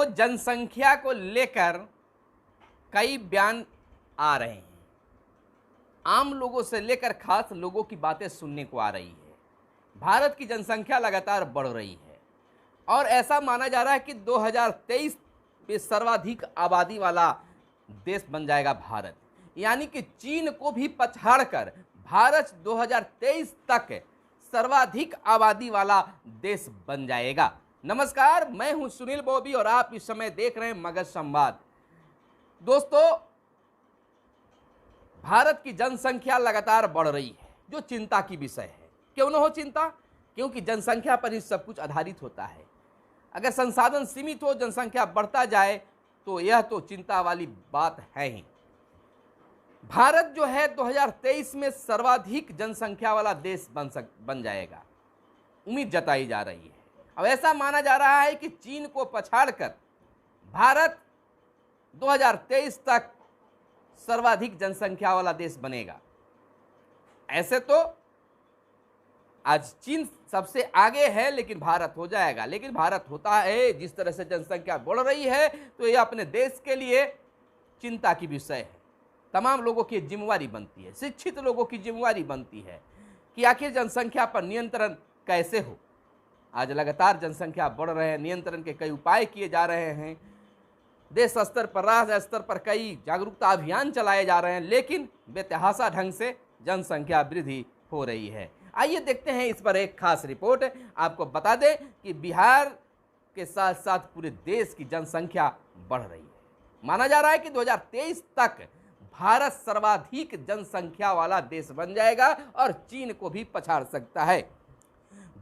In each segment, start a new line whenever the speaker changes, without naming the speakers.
दोस्तों, जनसंख्या को लेकर कई बयान आ रहे हैं। आम लोगों से लेकर खास लोगों की बातें सुनने को आ रही है। भारत की जनसंख्या लगातार बढ़ रही है और ऐसा माना जा रहा है कि 2023 में सर्वाधिक आबादी वाला देश बन जाएगा भारत। यानी कि चीन को भी पछाड़कर भारत 2023 तक सर्वाधिक आबादी वाला देश बन जाएगा। नमस्कार, मैं हूं सुनील बॉबी और आप इस समय देख रहे हैं मगध संवाद। दोस्तों, भारत की जनसंख्या लगातार बढ़ रही है, जो चिंता की विषय है। क्यों न हो चिंता? क्योंकि जनसंख्या पर ही सब कुछ आधारित होता है। अगर संसाधन सीमित हो, जनसंख्या बढ़ता जाए तो यह तो चिंता वाली बात है ही। भारत जो है 2023 में सर्वाधिक जनसंख्या वाला देश बन जाएगा, उम्मीद जताई जा रही है। अब ऐसा माना जा रहा है कि चीन को पछाड़कर भारत 2023 तक सर्वाधिक जनसंख्या वाला देश बनेगा। ऐसे तो आज चीन सबसे आगे है, लेकिन भारत हो जाएगा। लेकिन भारत होता है, जिस तरह से जनसंख्या बढ़ रही है तो यह अपने देश के लिए चिंता की विषय है। तमाम लोगों की जिम्मेवारी बनती है, शिक्षित लोगों की जिम्मेवारी बनती है कि आखिर जनसंख्या पर नियंत्रण कैसे हो। आज लगातार जनसंख्या बढ़ रहे हैं, नियंत्रण के कई उपाय किए जा रहे हैं। देश स्तर पर, राज्य स्तर पर कई जागरूकता अभियान चलाए जा रहे हैं, लेकिन बेतहाशा ढंग से जनसंख्या वृद्धि हो रही है। आइए देखते हैं इस पर एक खास रिपोर्ट। आपको बता दें कि बिहार के साथ साथ पूरे देश की जनसंख्या बढ़ रही है। माना जा रहा है कि 2023 तक भारत सर्वाधिक जनसंख्या वाला देश बन जाएगा और चीन को भी पछाड़ सकता है।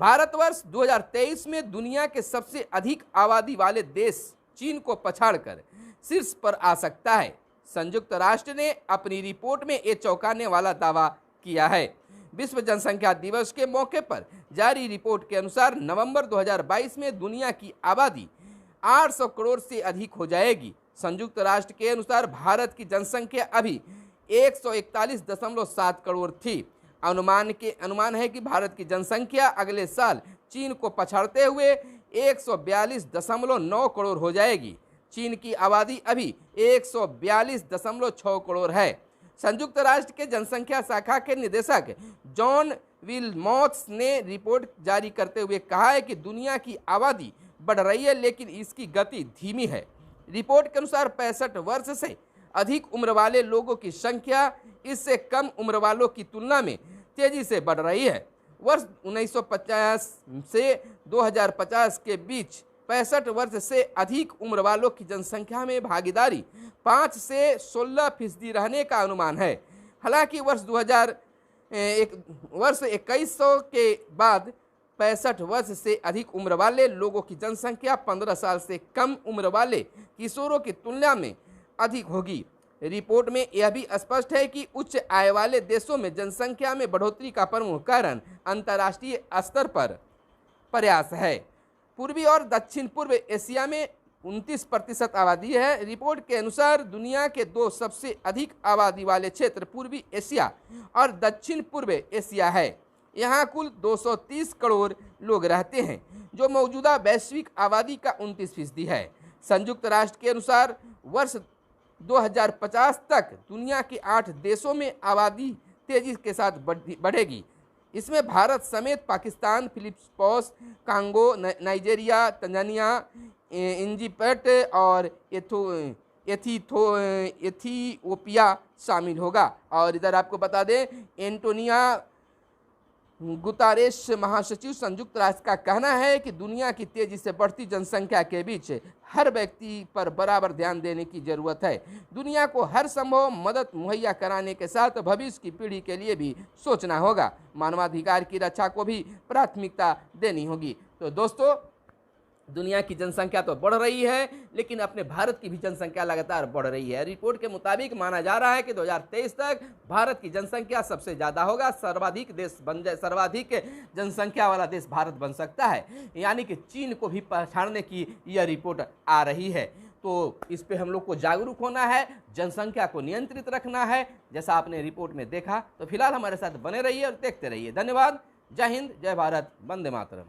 भारतवर्ष 2023 में दुनिया के सबसे अधिक आबादी वाले देश चीन को पछाड़कर शीर्ष पर आ सकता है। संयुक्त राष्ट्र ने अपनी रिपोर्ट में ये चौंकाने वाला दावा किया है। विश्व जनसंख्या दिवस के मौके पर जारी रिपोर्ट के अनुसार नवंबर 2022 में दुनिया की आबादी 800 करोड़ से अधिक हो जाएगी। संयुक्त राष्ट्र के अनुसार भारत की जनसंख्या अभी 141.7 करोड़ थी। अनुमान है कि भारत की जनसंख्या अगले साल चीन को पछाड़ते हुए 142.9 करोड़ हो जाएगी। चीन की आबादी अभी 142.6 करोड़ है। संयुक्त राष्ट्र के जनसंख्या शाखा के निदेशक जॉन विलमॉट्स ने रिपोर्ट जारी करते हुए कहा है कि दुनिया की आबादी बढ़ रही है, लेकिन इसकी गति धीमी है। रिपोर्ट के अनुसार 65 वर्ष से अधिक उम्र वाले लोगों की संख्या इससे कम उम्र वालों की तुलना में तेजी से बढ़ रही है। वर्ष 1950 से 2050 के बीच 65 वर्ष से अधिक उम्र वालों की जनसंख्या में भागीदारी 5 से 16% रहने का अनुमान है। हालांकि वर्ष 2100 के बाद 65 वर्ष से अधिक उम्र वाले लोगों की जनसंख्या 15 साल से कम उम्र वाले किशोरों की तुलना में अधिक होगी। रिपोर्ट में यह भी स्पष्ट है कि उच्च आय वाले देशों में जनसंख्या में बढ़ोतरी का प्रमुख कारण अंतर्राष्ट्रीय स्तर पर प्रयास है। पूर्वी और दक्षिण पूर्व एशिया में 29% आबादी है। रिपोर्ट के अनुसार दुनिया के दो सबसे अधिक आबादी वाले क्षेत्र पूर्वी एशिया और दक्षिण पूर्व एशिया है। यहाँ कुल 230 करोड़ लोग रहते हैं, जो मौजूदा वैश्विक आबादी का 29% है। संयुक्त राष्ट्र के अनुसार वर्ष 2050 तक दुनिया के 8 देशों में आबादी तेजी के साथ बढ़ेगी। इसमें भारत समेत Pakistan, Philippines, Congo, Nigeria, Tanzania, Egypt और एथियोपिया शामिल होगा। और इधर आपको बता दें, एंटोनिया गुतारेश महासचिव संयुक्त राष्ट्र का कहना है कि दुनिया की तेजी से बढ़ती जनसंख्या के बीच हर व्यक्ति पर बराबर ध्यान देने की जरूरत है। दुनिया को हर संभव मदद मुहैया कराने के साथ भविष्य की पीढ़ी के लिए भी सोचना होगा। मानवाधिकार की रक्षा को भी प्राथमिकता देनी होगी। तो दोस्तों, दुनिया की जनसंख्या तो बढ़ रही है, लेकिन अपने भारत की भी जनसंख्या लगातार बढ़ रही है। रिपोर्ट के मुताबिक माना जा रहा है कि 2023 तक भारत की जनसंख्या सबसे ज़्यादा होगा, सर्वाधिक जनसंख्या वाला देश भारत बन सकता है। यानी कि चीन को भी पछाड़ने की यह रिपोर्ट आ रही है। तो इस पे हम लोग को जागरूक होना है, जनसंख्या को नियंत्रित रखना है, जैसा आपने रिपोर्ट में देखा। तो फिलहाल हमारे साथ बने रहिए और देखते रहिए। धन्यवाद। जय हिंद, जय भारत, वंदे मातरम।